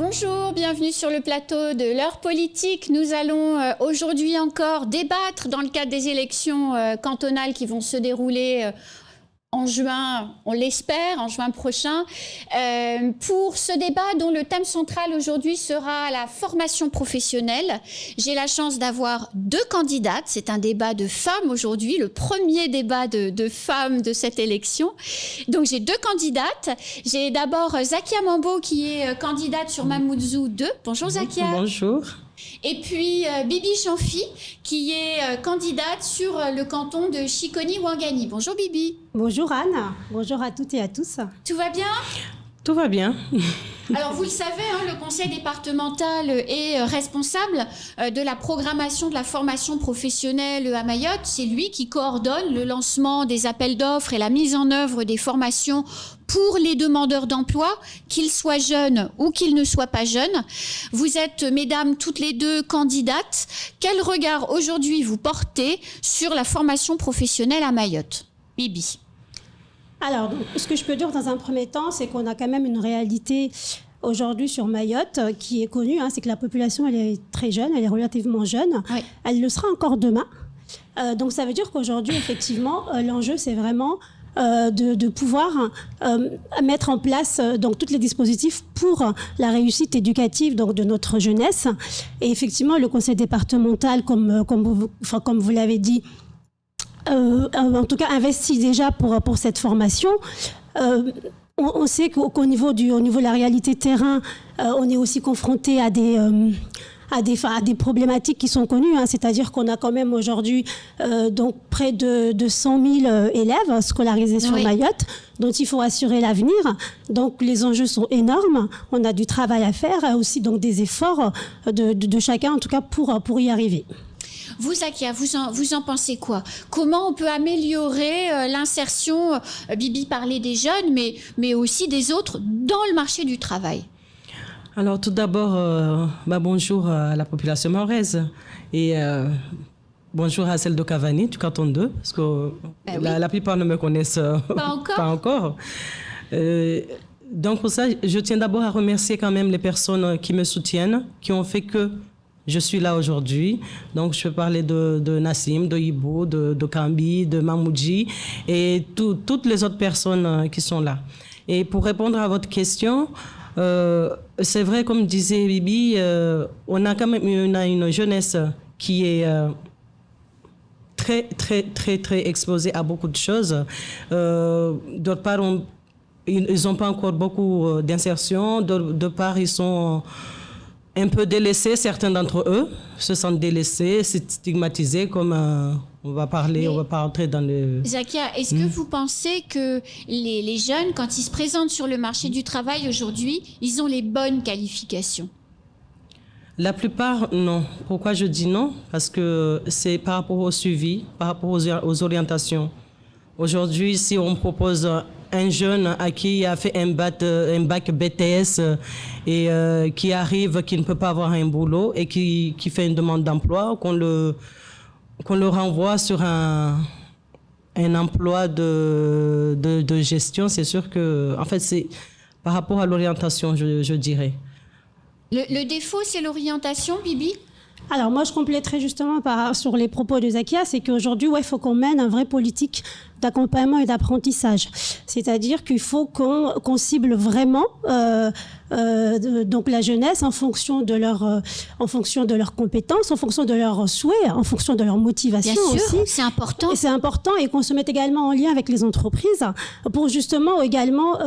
Bonjour, bienvenue sur le plateau de l'heure politique. Nous allons aujourd'hui encore débattre dans le cadre des élections cantonales qui vont se dérouler en juin, on l'espère, en juin prochain, pour ce débat dont le thème central aujourd'hui sera la formation professionnelle. J'ai la chance d'avoir deux candidates. C'est un débat de femmes aujourd'hui, le premier débat de femmes de cette élection. Donc j'ai deux candidates. J'ai d'abord Zakia Mambo qui est candidate sur Mamoudzou 2. Bonjour Zakia. Bonjour. Et puis Bibi Chanfi qui est candidate sur le canton de Chiconi-Ouangani. Bonjour Bibi. Bonjour Anne, bonjour à toutes et à tous. Tout va bien ? Tout va bien. Alors vous le savez, le conseil départemental est responsable de la programmation de la formation professionnelle à Mayotte. C'est lui qui coordonne le lancement des appels d'offres et la mise en œuvre des formations pour les demandeurs d'emploi, qu'ils soient jeunes ou qu'ils ne soient pas jeunes. Vous êtes, mesdames, toutes les deux candidates. Quel regard aujourd'hui vous portez sur la formation professionnelle à Mayotte ? Bibi. Alors, ce que je peux dire dans un premier temps, c'est qu'on a quand même une réalité aujourd'hui sur Mayotte qui est connue, c'est que la population, elle est très jeune, elle est relativement jeune. Oui. Elle le sera encore demain. Donc, ça veut dire qu'aujourd'hui, effectivement, l'enjeu, c'est vraiment de pouvoir mettre en place donc tous les dispositifs pour la réussite éducative donc de notre jeunesse. Et effectivement, le conseil départemental, comme vous l'avez dit, en tout cas investit déjà pour cette formation. On sait qu'au niveau de la réalité terrain, on est aussi confronté à des problématiques qui sont connues, c'est-à-dire qu'on a quand même aujourd'hui donc près de 100 000 élèves scolarisés sur Mayotte, dont il faut assurer l'avenir. Donc les enjeux sont énormes, on a du travail à faire, aussi donc des efforts de chacun, en tout cas pour y arriver. Vous, Zakia, vous en pensez quoi ? Comment on peut améliorer l'insertion, Bibi parlait des jeunes, mais aussi des autres, dans le marché du travail ? Alors, tout d'abord, bonjour à la population mahoraise et bonjour à celle de Cavani, du canton 2, parce que la plupart ne me connaissent pas encore. Donc, pour ça, je tiens d'abord à remercier quand même les personnes qui me soutiennent, qui ont fait que je suis là aujourd'hui. Donc, je peux parler de Nassim, de Ibo, de Kambi, de Mamoudji et toutes les autres personnes qui sont là. Et pour répondre à votre question, c'est vrai, comme disait Bibi, on a quand même une jeunesse qui est très, très, très, très exposée à beaucoup de choses. D'autre part, ils n'ont pas encore beaucoup d'insertion. D'autre part, ils sont un peu délaissés, certains d'entre eux se sentent délaissés, stigmatisés, comme on va pas entrer dans le... Zakia, est-ce que vous pensez que les jeunes, quand ils se présentent sur le marché du travail aujourd'hui, ils ont les bonnes qualifications ? La plupart, non. Pourquoi je dis non ? Parce que c'est par rapport au suivi, par rapport aux orientations. Aujourd'hui, si on propose un jeune à qui a fait un bac BTS et qui arrive, qui ne peut pas avoir un boulot et qui fait une demande d'emploi, qu'on le renvoie sur un emploi de gestion, c'est sûr que, en fait, c'est par rapport à l'orientation, je dirais. Le défaut, c'est l'orientation, Bibi ? Alors moi, je compléterai justement sur les propos de Zakia, c'est qu'aujourd'hui, il faut qu'on mène un vrai politique d'accompagnement et d'apprentissage. C'est-à-dire qu'il faut qu'on cible vraiment donc la jeunesse en fonction de leurs compétences, en fonction de leurs souhaits, en fonction de leur motivation. Bien sûr, aussi. C'est important. Et c'est important, et qu'on se mette également en lien avec les entreprises pour justement également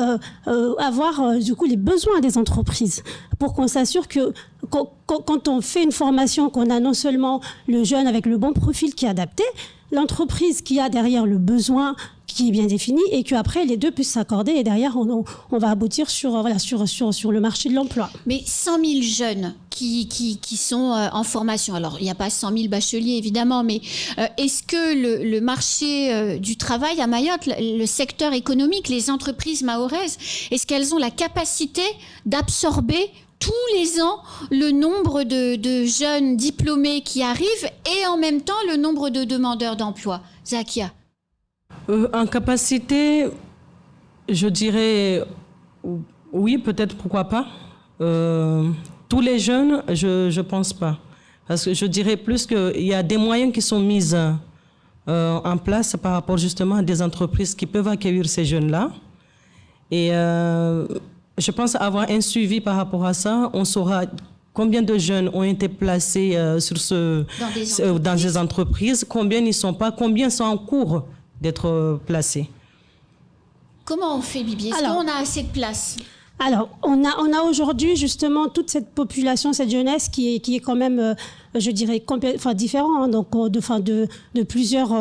avoir du coup les besoins des entreprises, pour qu'on s'assure que quand on fait une formation, qu'on a non seulement le jeune avec le bon profil qui est adapté, l'entreprise qui a derrière le besoin qui est bien défini, et qu'après les deux puissent s'accorder, et derrière on va aboutir sur le marché de l'emploi. Mais 100 000 jeunes qui sont en formation, alors il n'y a pas 100 000 bacheliers évidemment, mais est-ce que le marché du travail à Mayotte, le secteur économique, les entreprises mahoraises, est-ce qu'elles ont la capacité d'absorber tous les ans le nombre de jeunes diplômés qui arrivent et en même temps le nombre de demandeurs d'emploi ? Zakia ? En capacité, je dirais oui, peut-être, pourquoi pas. Tous les jeunes, je ne pense pas. Parce que je dirais plus qu'il y a des moyens qui sont mis en place par rapport justement à des entreprises qui peuvent accueillir ces jeunes-là. Et je pense avoir un suivi par rapport à ça. On saura combien de jeunes ont été placés dans des entreprises, combien n'y sont pas, combien sont en cours d'être placés. Comment on fait, Bibi? Est-ce qu'on a assez de place? Alors, on a aujourd'hui justement toute cette population, cette jeunesse qui est quand même, je dirais, différent, hein, donc de plusieurs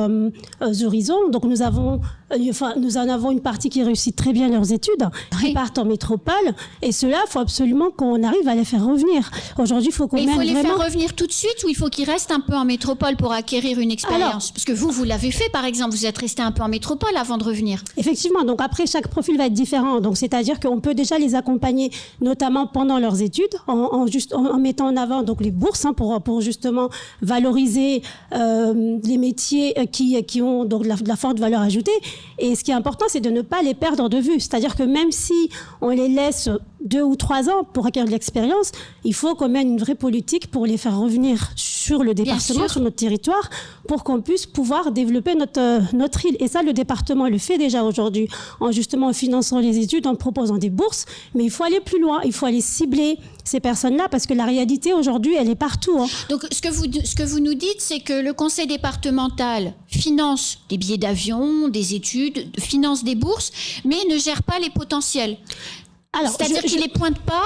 horizons. Donc nous en avons une partie qui réussit très bien leurs études, qui partent en métropole, et cela, il faut absolument qu'on arrive à les faire revenir. Aujourd'hui, il faut qu'on mène vraiment... Il faut les faire revenir tout de suite, ou il faut qu'ils restent un peu en métropole pour acquérir une expérience? Parce que vous l'avez fait, par exemple, vous êtes resté un peu en métropole avant de revenir. Effectivement, donc après, chaque profil va être différent. Donc c'est-à-dire qu'on peut déjà les accompagner, notamment pendant leurs études, en mettant en avant donc les bourses, hein, pour justement valoriser les métiers qui ont donc de la forte valeur ajoutée. Et ce qui est important, c'est de ne pas les perdre de vue. C'est-à-dire que même si on les laisse 2 ou 3 ans pour acquérir de l'expérience, il faut qu'on mène une vraie politique pour les faire revenir sur le département, sur notre territoire, pour qu'on puisse pouvoir développer notre île. Et ça, le département le fait déjà aujourd'hui, en finançant les études, en proposant des bourses. Mais il faut aller plus loin, il faut aller cibler ces personnes-là, parce que la réalité aujourd'hui, elle est partout. Hein. Donc, ce que vous nous dites, c'est que le conseil départemental finance des billets d'avion, des études, finance des bourses, mais ne gère pas les potentiels. C'est-à-dire qu'il ne les pointe pas,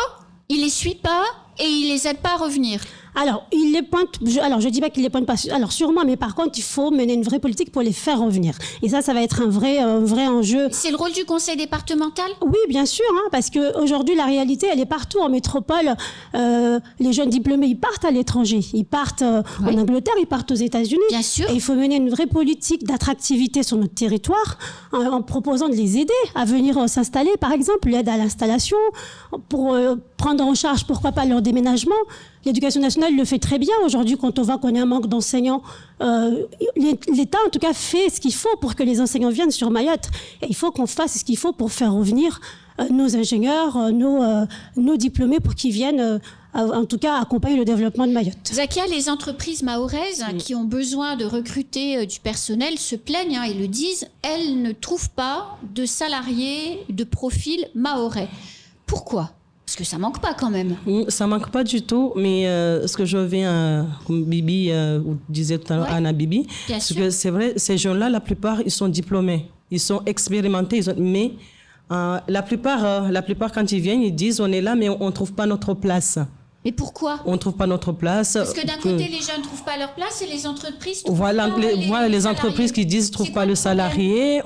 il ne les suit pas et il ne les aide pas à revenir. Alors, il les pointe. Je dis pas qu'il les pointe pas. Alors, sûrement, mais par contre, il faut mener une vraie politique pour les faire revenir. Et ça va être un vrai enjeu. C'est le rôle du conseil départemental? Oui, bien sûr, hein, parce que aujourd'hui, la réalité, elle est partout en métropole. Les jeunes diplômés, ils partent à l'étranger, ils partent en Angleterre, ils partent aux États-Unis. Bien sûr. Et il faut mener une vraie politique d'attractivité sur notre territoire, en proposant de les aider à venir s'installer, par exemple, l'aide à l'installation, pour prendre en charge, pourquoi pas, leur déménagement. L'éducation nationale le fait très bien aujourd'hui quand on voit qu'on a un manque d'enseignants. L'État, en tout cas, fait ce qu'il faut pour que les enseignants viennent sur Mayotte. Et il faut qu'on fasse ce qu'il faut pour faire revenir nos ingénieurs, nos diplômés, pour qu'ils viennent, en tout cas, accompagner le développement de Mayotte. Zakia, les entreprises mahoraises qui ont besoin de recruter du personnel se plaignent et le disent, elles ne trouvent pas de salariés de profil mahorais. Pourquoi ? Parce que ça manque pas quand même. Ça manque pas du tout, mais ce que je viens, comme Bibi disait tout à l'heure, Anna Bibi, parce que c'est vrai, ces jeunes-là, la plupart, ils sont diplômés, ils sont expérimentés, mais la plupart, quand ils viennent, ils disent on est là, mais on trouve pas notre place. Mais pourquoi ? On ne trouve pas notre place. Parce que d'un côté, les jeunes ne trouvent pas leur place et les entreprises trouvent voilà, pas les entreprises qui disent ne trouvent pas le salarié.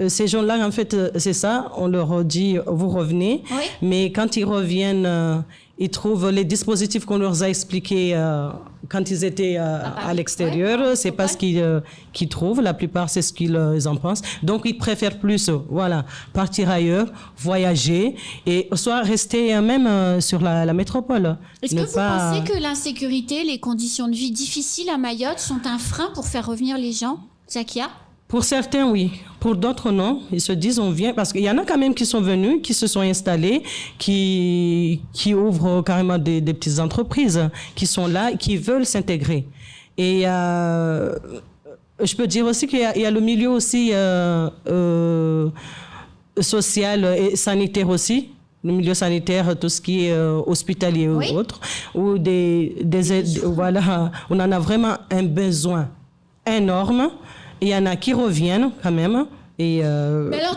Ces gens-là, en fait, c'est ça. On leur dit, vous revenez. Oui. Mais quand ils reviennent, ils trouvent les dispositifs qu'on leur a expliqués quand ils étaient à l'extérieur. C'est pas ce qu'ils trouvent. La plupart, c'est ce qu'ils en pensent. Donc, ils préfèrent plus partir ailleurs, voyager et soit rester même sur la métropole. Est-ce que vous pensez que l'insécurité, les conditions de vie difficiles à Mayotte sont un frein pour faire revenir les gens, Zakia ? Pour certains, oui. Pour d'autres, non. Ils se disent, on vient. Parce qu'il y en a quand même qui sont venus, qui se sont installés, qui ouvrent carrément des petites entreprises, qui sont là, qui veulent s'intégrer. Et je peux dire aussi qu'il y a le milieu aussi social et sanitaire aussi. Le milieu sanitaire, tout ce qui est hospitalier ou autre, où voilà, on en a vraiment un besoin énorme. Il y en a qui reviennent quand même, et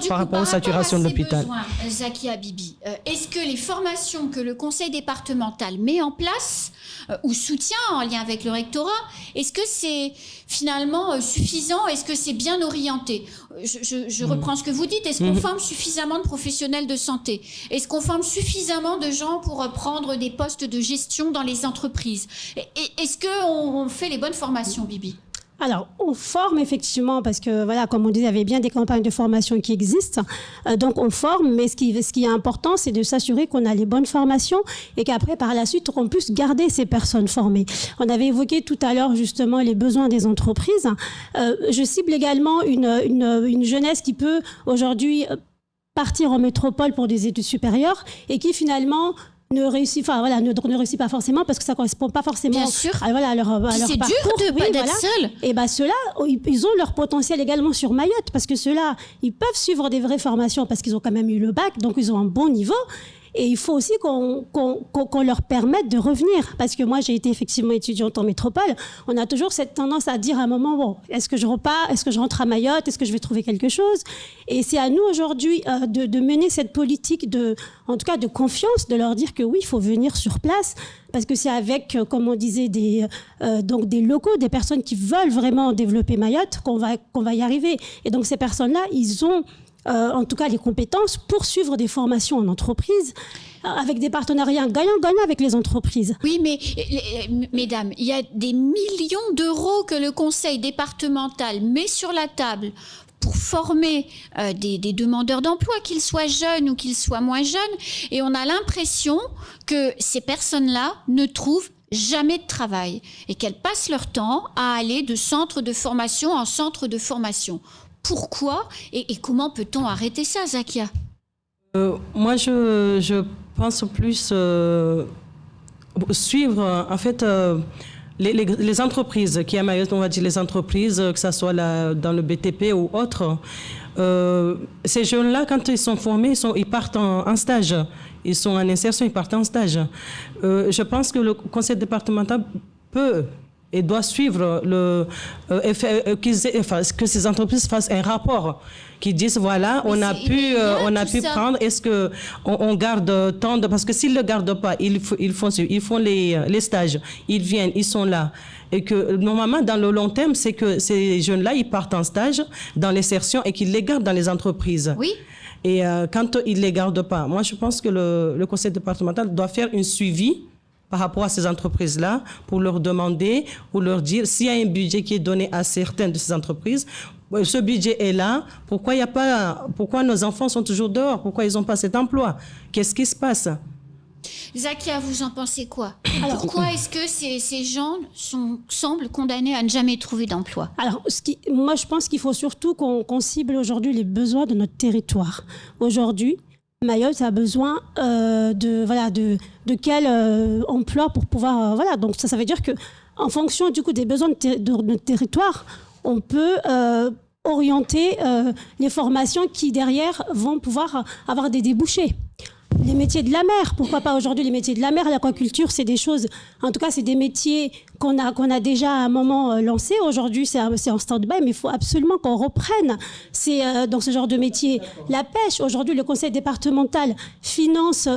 par rapport aux saturations de l'hôpital. Zakia Bibi, est-ce que les formations que le conseil départemental met en place ou soutient en lien avec le rectorat, est-ce que c'est finalement suffisant? Est-ce que c'est bien orienté? Je reprends ce que vous dites. Est-ce qu'on forme suffisamment de professionnels de santé? Est-ce qu'on forme suffisamment de gens pour prendre des postes de gestion dans les entreprises? Est-ce qu'on fait les bonnes formations, Bibi? Alors, on forme effectivement, parce que, voilà, comme on disait, il y avait bien des campagnes de formation qui existent. Donc, on forme, mais ce qui est important, c'est de s'assurer qu'on a les bonnes formations et qu'après, par la suite, on puisse garder ces personnes formées. On avait évoqué tout à l'heure, justement, les besoins des entreprises. Je cible également une jeunesse qui peut, aujourd'hui, partir en métropole pour des études supérieures et qui, finalement, ne réussit pas forcément parce que ça correspond pas forcément à leur parcours. C'est dur d'être seul. Et ceux-là, ils ont leur potentiel également sur Mayotte parce que ceux-là, ils peuvent suivre des vraies formations parce qu'ils ont quand même eu le bac, donc ils ont un bon niveau. Et il faut aussi qu'on leur permette de revenir. Parce que moi, j'ai été effectivement étudiante en métropole. On a toujours cette tendance à dire à un moment, bon, est-ce que je repars? Est-ce que je rentre à Mayotte? Est-ce que je vais trouver quelque chose? Et c'est à nous aujourd'hui de mener cette politique en tout cas de confiance, de leur dire que oui, il faut venir sur place. Parce que c'est avec, comme on disait, des locaux, des personnes qui veulent vraiment développer Mayotte qu'on va y arriver. Et donc, ces personnes-là, ils ont en tout cas les compétences pour suivre des formations en entreprise avec des partenariats gagnant-gagnant avec les entreprises. Oui, mais mesdames, il y a des millions d'euros que le conseil départemental met sur la table pour former des demandeurs d'emploi, qu'ils soient jeunes ou qu'ils soient moins jeunes, et on a l'impression que ces personnes-là ne trouvent jamais de travail et qu'elles passent leur temps à aller de centre de formation en centre de formation. Pourquoi et comment peut-on arrêter ça, Zakia? Moi, je pense plus suivre, en fait, les entreprises qui à Mayotte, on va dire les entreprises, que ce soit dans le BTP ou autre. Ces jeunes-là, quand ils sont formés, ils partent en stage. Ils sont en insertion, ils partent en stage. Je pense que le conseil départemental peut et doit suivre que ces entreprises fassent un rapport qui disent voilà, on a pu prendre, est-ce que on garde tant de, parce que s'ils le gardent pas, ils font les stages, ils viennent, ils sont là. Et que normalement dans le long terme, c'est que ces jeunes-là, ils partent en stage dans l'insertion et qu'ils les gardent dans les entreprises. Oui. Et quand ils les gardent pas, moi je pense que le conseil départemental doit faire un suivi par rapport à ces entreprises-là, pour leur demander, pour leur dire s'il y a un budget qui est donné à certaines de ces entreprises, ce budget est là, pourquoi nos enfants sont toujours dehors, pourquoi ils n'ont pas cet emploi, qu'est-ce qui se passe? Zakia, vous en pensez quoi? Alors, pourquoi est-ce que ces gens semblent condamnés à ne jamais trouver d'emploi? Alors, moi je pense qu'il faut surtout qu'on cible aujourd'hui les besoins de notre territoire. Aujourd'hui, Mayotte a besoin de quel emploi pour pouvoir... donc ça veut dire qu'en fonction du coup des besoins de notre territoire, on peut orienter les formations qui derrière vont pouvoir avoir des débouchés. Les métiers de la mer, pourquoi pas aujourd'hui les métiers de la mer, l'aquaculture, c'est des choses, en tout cas c'est des métiers qu'on a déjà à un moment lancés. Aujourd'hui c'est en stand-by, mais il faut absolument qu'on reprenne dans ce genre de métier. La pêche, aujourd'hui le conseil départemental finance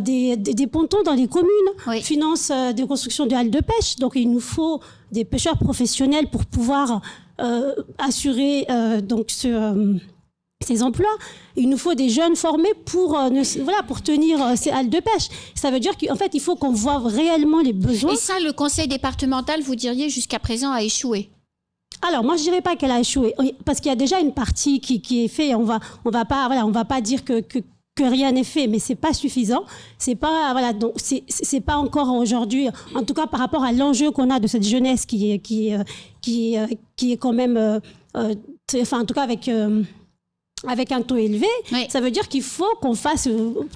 des pontons dans les communes, finance des constructions de halles de pêche, donc il nous faut des pêcheurs professionnels pour pouvoir assurer ces emplois. Il nous faut des jeunes formés pour tenir ces halles de pêche. Ça veut dire qu'en fait, il faut qu'on voit réellement les besoins. Et ça, le conseil départemental, vous diriez, jusqu'à présent, a échoué? Alors, moi, je dirais pas qu'elle a échoué, parce qu'il y a déjà une partie qui est faite. On va pas dire que rien n'est fait, mais c'est pas suffisant. C'est pas donc c'est pas encore aujourd'hui, en tout cas par rapport à l'enjeu qu'on a de cette jeunesse qui est quand même, en tout cas avec un taux élevé, ça veut dire qu'il faut qu'on fasse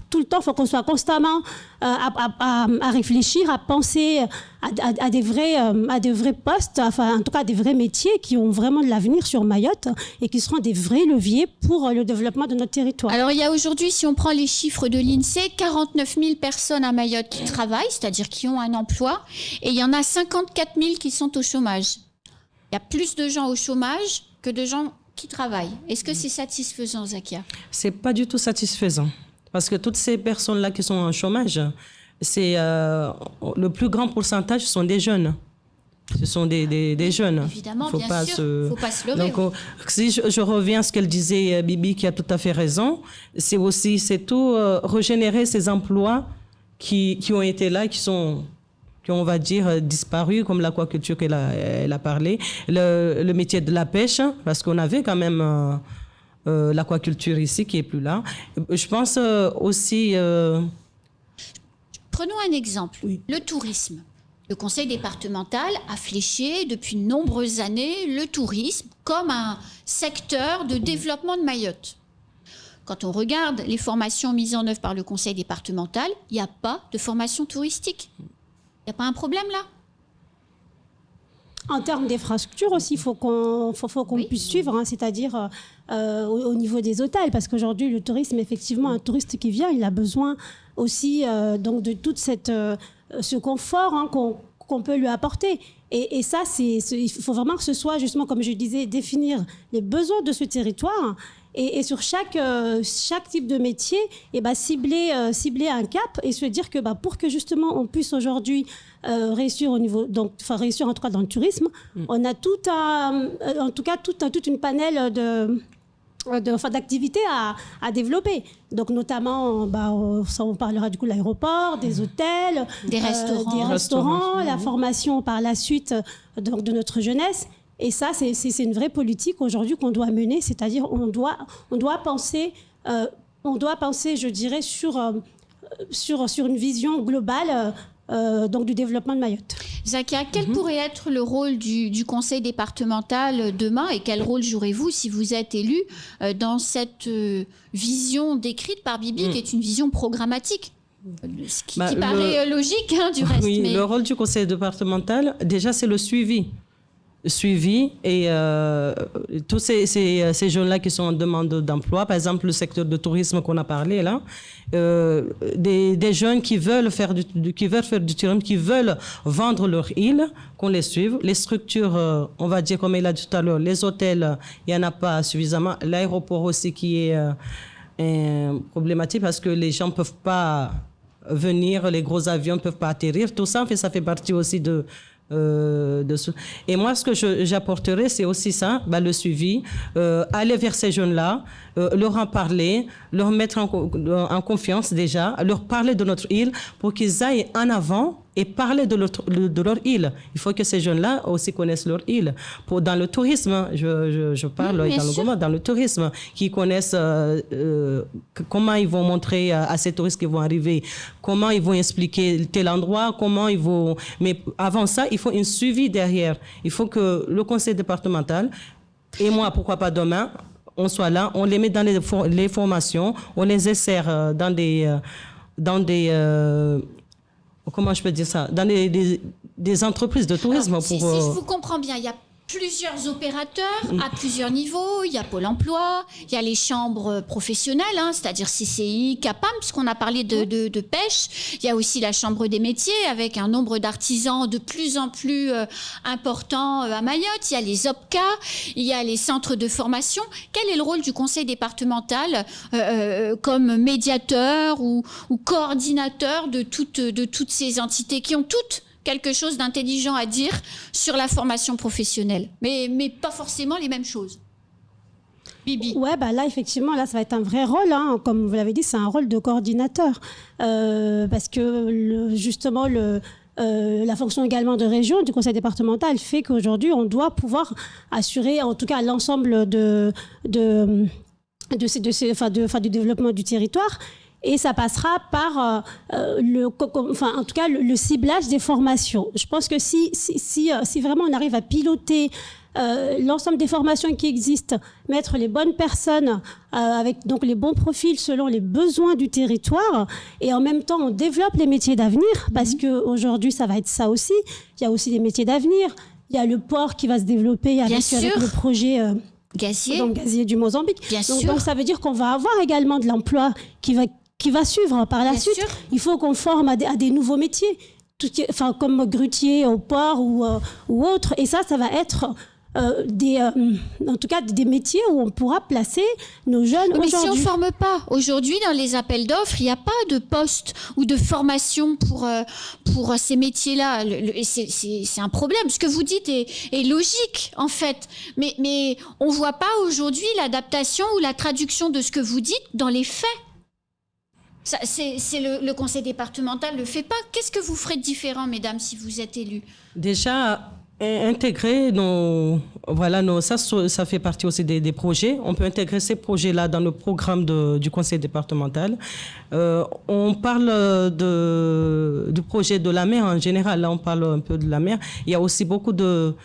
tout le temps, il faut qu'on soit constamment à réfléchir, à penser à des vrais postes, enfin en tout cas des vrais métiers qui ont vraiment de l'avenir sur Mayotte et qui seront des vrais leviers pour le développement de notre territoire. Alors il y a aujourd'hui, si on prend les chiffres de l'INSEE, 49 000 personnes à Mayotte qui travaillent, c'est-à-dire qui ont un emploi, et il y en a 54 000 qui sont au chômage. Il y a plus de gens au chômage que de gens qui travaillent. Est-ce que c'est satisfaisant, Zakia? C'est pas du tout satisfaisant. Parce que toutes ces personnes-là qui sont en chômage, c'est le plus grand pourcentage sont des jeunes. Ce sont des jeunes. Évidemment, il ne faut pas se leurrer. Donc, si je reviens à ce qu'elle disait, Bibi, qui a tout à fait raison, c'est tout régénérer ces emplois qui ont été là, qui on va dire disparu, comme l'aquaculture qu'elle a parlé, le métier de la pêche, parce qu'on avait quand même l'aquaculture ici qui est plus là. Je pense aussi... Prenons un exemple, le tourisme. Le conseil départemental a fléché depuis de nombreuses années le tourisme comme un secteur de développement de Mayotte. quand on regarde les formations mises en œuvre par le conseil départemental, il n'y a pas de formation touristique. Il n'y a pas un problème là? En termes d'infrastructure aussi, il faut qu'on puisse suivre, hein, c'est-à-dire au niveau des hôtels, parce qu'aujourd'hui, le tourisme, effectivement, un touriste qui vient, il a besoin aussi donc de tout ce confort, hein, qu'on peut lui apporter. Et ça, il faut vraiment que ce soit, justement, comme je disais, définir les besoins de ce territoire et sur chaque type de métier, cibler un cap et se dire que pour que justement on puisse aujourd'hui réussir réussir en tout cas dans le tourisme, on a toute une panel d'activités à développer. Donc notamment, on parlera du coup de l'aéroport, des hôtels, des restaurants, la formation par la suite donc, de notre jeunesse. Et ça, c'est une vraie politique aujourd'hui qu'on doit mener, c'est-à-dire on doit penser, je dirais, sur une vision globale donc du développement de Mayotte. Zakia, quel pourrait être le rôle du conseil départemental demain et quel rôle jouerez-vous si vous êtes élu dans cette vision décrite par Bibi qui est une vision programmatique? Ce qui paraît logique du reste. Oui, le rôle du conseil départemental, déjà, c'est le suivi et tous ces jeunes-là qui sont en demande d'emploi, par exemple le secteur de tourisme qu'on a parlé là, des jeunes qui veulent faire du tourisme, qui veulent vendre leur île, qu'on les suive. Les structures, on va dire comme il a dit tout à l'heure, les hôtels, il n'y en a pas suffisamment. L'aéroport aussi qui est problématique parce que les gens ne peuvent pas venir, les gros avions ne peuvent pas atterrir. Tout ça, ça fait partie aussi et moi, ce que j'apporterai, c'est aussi ça, le suivi, aller vers ces jeunes-là, leur en parler, leur mettre en confiance déjà, leur parler de notre île pour qu'ils aillent en avant et parler de leur île. Il faut que ces jeunes-là aussi connaissent leur île. Dans le tourisme, je parle dans le tourisme, qu'ils connaissent comment ils vont montrer à ces touristes qui vont arriver, comment ils vont expliquer tel endroit, comment ils vont... Mais avant ça, il faut un suivi derrière. Il faut que le conseil départemental, et moi, pourquoi pas demain, on soit là, on les met dans les formations, on les insère dans des comment je peux dire ça, dans des entreprises de tourisme. Alors, si je vous comprends bien, il y a plusieurs opérateurs à plusieurs niveaux. Il y a Pôle emploi, il y a les chambres professionnelles, c'est-à-dire CCI, CAPAM, puisqu'on a parlé de pêche. Il y a aussi la chambre des métiers avec un nombre d'artisans de plus en plus important à Mayotte. Il y a les OPCA, il y a les centres de formation. Quel est le rôle du conseil départemental comme médiateur ou coordinateur de toutes ces entités qui ont toutes quelque chose d'intelligent à dire sur la formation professionnelle, mais pas forcément les mêmes choses? Bibi. Ouais, là, effectivement, là, ça va être un vrai rôle. Comme vous l'avez dit, c'est un rôle de coordinateur. Parce que, justement, la fonction également de région du conseil départemental fait qu'aujourd'hui, on doit pouvoir assurer, en tout cas, l'ensemble du développement du territoire. Et ça passera par en tout cas le ciblage des formations. Je pense que si vraiment on arrive à piloter l'ensemble des formations qui existent, mettre les bonnes personnes avec donc les bons profils selon les besoins du territoire, et en même temps on développe les métiers d'avenir, parce que aujourd'hui ça va être ça aussi. Il y a aussi les métiers d'avenir. Il y a le port qui va se développer avec le projet gazier du Mozambique. Donc ça veut dire qu'on va avoir également de l'emploi qui va suivre par la suite. Il faut qu'on forme à des nouveaux métiers, comme grutier au port ou autre. Et ça va être en tout cas des métiers où on pourra placer nos jeunes aujourd'hui. Mais si on ne forme pas, aujourd'hui dans les appels d'offres, il n'y a pas de poste ou de formation pour ces métiers-là. C'est un problème. Ce que vous dites est logique en fait. Mais on ne voit pas aujourd'hui l'adaptation ou la traduction de ce que vous dites dans les faits. Le conseil départemental ne le fait pas. Qu'est-ce que vous ferez de différent, mesdames, si vous êtes élus? Déjà, intégrer ça fait partie aussi des projets. On peut intégrer ces projets-là dans le programme du conseil départemental. On parle du projet de la mer en général. Là, on parle un peu de la mer. Il y a aussi beaucoup de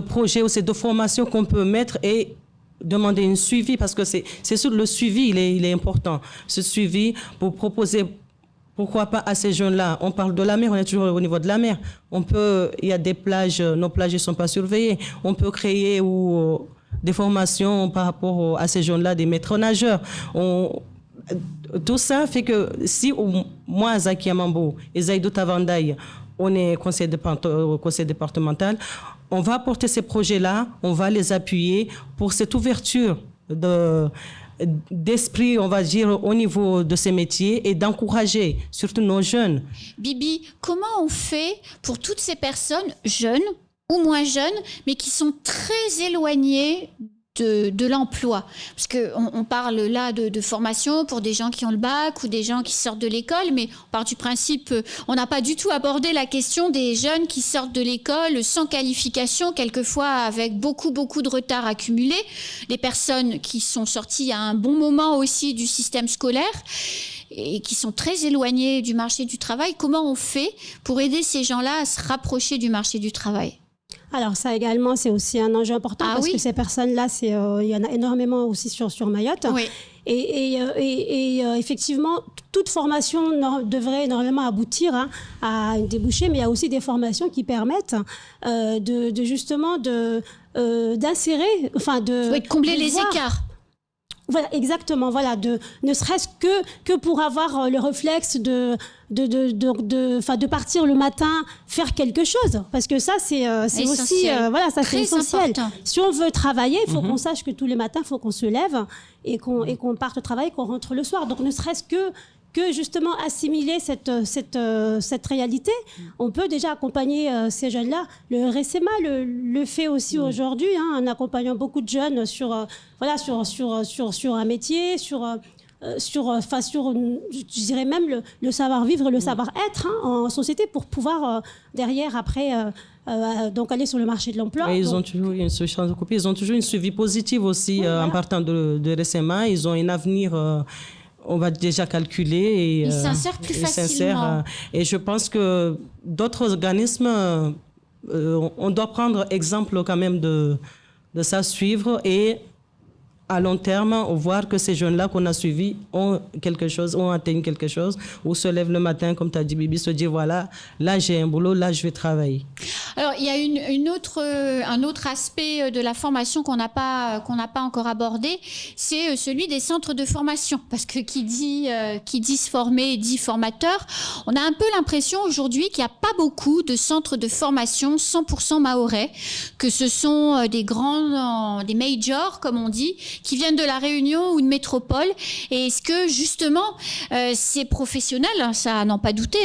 projets, aussi de formations qu'on peut mettre et demander un suivi parce que c'est sûr, le suivi, il est important. Ce suivi pour proposer, pourquoi pas à ces jeunes-là. On parle de la mer, on est toujours au niveau de la mer. Il y a des plages, nos plages ne sont pas surveillées. On peut créer des formations par rapport à ces jeunes-là, des maîtres nageurs. Tout ça fait que si moi, Zaki Amambo et Zaïdou Tavandaï, on est conseil départemental, on va apporter ces projets-là, on va les appuyer pour cette ouverture d'esprit, on va dire, au niveau de ces métiers et d'encourager surtout nos jeunes. Bibi, comment on fait pour toutes ces personnes jeunes ou moins jeunes, mais qui sont très éloignées de l'emploi? Parce qu'on parle là de formation pour des gens qui ont le bac ou des gens qui sortent de l'école, mais on part du principe, on n'a pas du tout abordé la question des jeunes qui sortent de l'école sans qualification, quelquefois avec beaucoup de retard accumulé, des personnes qui sont sorties à un bon moment aussi du système scolaire et qui sont très éloignées du marché du travail. Comment on fait pour aider ces gens-là à se rapprocher du marché du travail? Alors ça également, c'est aussi un enjeu important parce que ces personnes-là, il y en a énormément aussi sur Mayotte. Oui. Et effectivement, toute formation devrait normalement aboutir à un débouché, mais il y a aussi des formations qui permettent justement d'insérer, enfin de combler les écarts. Voilà, exactement. Voilà, ne serait-ce que pour avoir le réflexe de partir le matin, faire quelque chose, parce que ça c'est aussi ça c'est essentiel. Important. Si on veut travailler, il faut qu'on sache que tous les matins, il faut qu'on se lève et qu'on parte travailler, qu'on rentre le soir. Donc ne serait-ce que justement assimiler cette réalité, on peut déjà accompagner ces jeunes-là. Le RSMA le fait aussi aujourd'hui, en accompagnant beaucoup de jeunes sur un métier, je dirais même le savoir-vivre, le savoir-être en société pour pouvoir derrière, après, donc aller sur le marché de l'emploi. Et ils ont toujours une suivi positive aussi en partant de RSMA. Ils ont un avenir... on va déjà calculer et ils s'insèrent plus facilement. Et je pense que d'autres organismes, on doit prendre exemple quand même de ça, suivre et à long terme, voir que ces jeunes-là qu'on a suivis ont atteint quelque chose, ou se lèvent le matin, comme tu as dit, Bibi, se dire voilà, là j'ai un boulot, là je vais travailler. Alors il y a un autre aspect de la formation qu'on n'a pas encore abordé, c'est celui des centres de formation, parce que qui dit se former dit formateur. On a un peu l'impression aujourd'hui qu'il n'y a pas beaucoup de centres de formation 100% mahorais, que ce sont des majors comme on dit, qui viennent de la Réunion ou de métropole. Et est-ce que justement ces professionnels, ça n'en pas douter,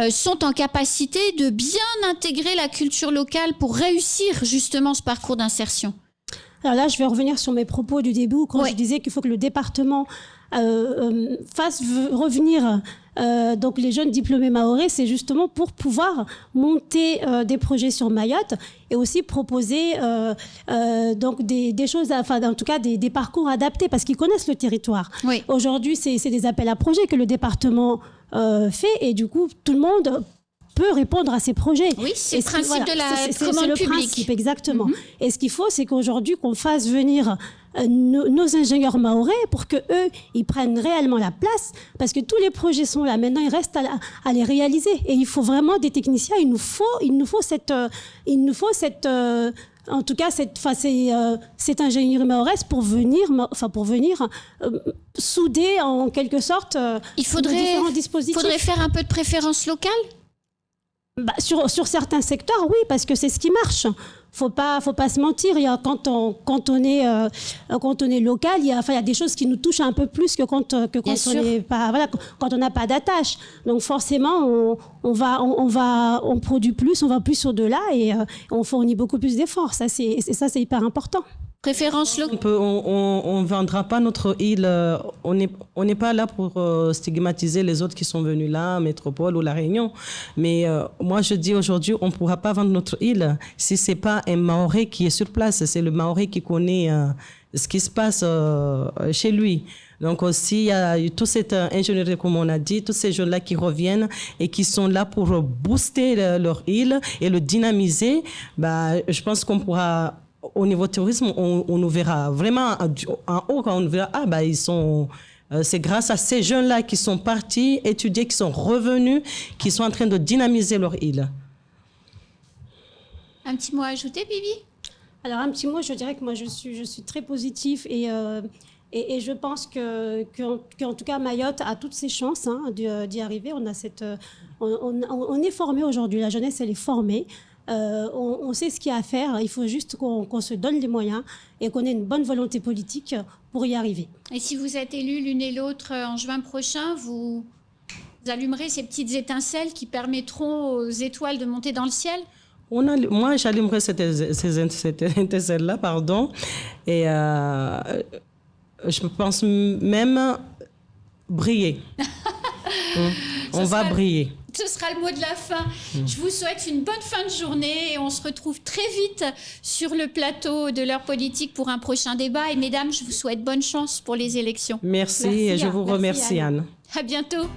sont en capacité de bien intégrer la culture locale pour réussir justement ce parcours d'insertion? Alors là, je vais revenir sur mes propos du début quand je disais qu'il faut que le département fasse revenir donc les jeunes diplômés mahorais, c'est justement pour pouvoir monter des projets sur Mayotte et aussi proposer donc des choses, enfin en tout cas des parcours adaptés parce qu'ils connaissent le territoire. Oui. Aujourd'hui, c'est des appels à projets que le département fait et du coup tout le monde peut répondre à ces projets. Oui, c'est le principe de la commande publique. Principe, exactement. Et ce qu'il faut, c'est qu'aujourd'hui, qu'on fasse venir nos ingénieurs mahorais pour que eux, ils prennent réellement la place, parce que tous les projets sont là. Maintenant, il reste à les réaliser. Et il faut vraiment des techniciens. Il nous faut cette en tout cas, cette ingénierie mahoraise pour venir souder en quelque sorte différents dispositifs. Il faudrait faire un peu de préférence locale. Sur certains secteurs, oui, parce que c'est ce qui marche. Faut pas se mentir. Quand on est local, il y a des choses qui nous touchent un peu plus que quand on n'est pas, quand on n'a pas d'attache. Donc forcément, on produit plus, on va plus au-delà et on fournit beaucoup plus d'efforts. Ça c'est hyper important. Préférence locale. On vendra pas notre île. On n'est pas là pour stigmatiser les autres qui sont venus là, Métropole ou La Réunion. Mais moi, je dis aujourd'hui, on pourra pas vendre notre île si c'est pas un Mahorais qui est sur place. C'est le Mahorais qui connaît ce qui se passe chez lui. Donc aussi, il y a toute cette ingénierie, comme on a dit, tous ces jeunes-là qui reviennent et qui sont là pour booster leur île et le dynamiser. Je pense qu'on pourra au niveau tourisme, on nous verra vraiment en haut, quand on nous verra, ils sont... c'est grâce à ces jeunes-là qui sont partis étudier, qui sont revenus, qui sont en train de dynamiser leur île. Un petit mot à ajouter, Bibi? Alors, un petit mot, je dirais que moi, je suis très positive et je pense qu'en tout cas, Mayotte a toutes ses chances d'y arriver. On est formé aujourd'hui, la jeunesse, elle est formée. On sait ce qu'il y a à faire, il faut juste qu'on se donne les moyens et qu'on ait une bonne volonté politique pour y arriver. Et si vous êtes élus l'une et l'autre en juin prochain, vous allumerez ces petites étincelles qui permettront aux étoiles de monter dans le ciel? Moi, j'allumerai ces étincelles-là, pardon, et je pense même briller. On va briller. Ce sera le mot de la fin. Je vous souhaite une bonne fin de journée et on se retrouve très vite sur le plateau de l'heure politique pour un prochain débat. Et mesdames, je vous souhaite bonne chance pour les élections. Merci et je vous remercie, Anne. À bientôt.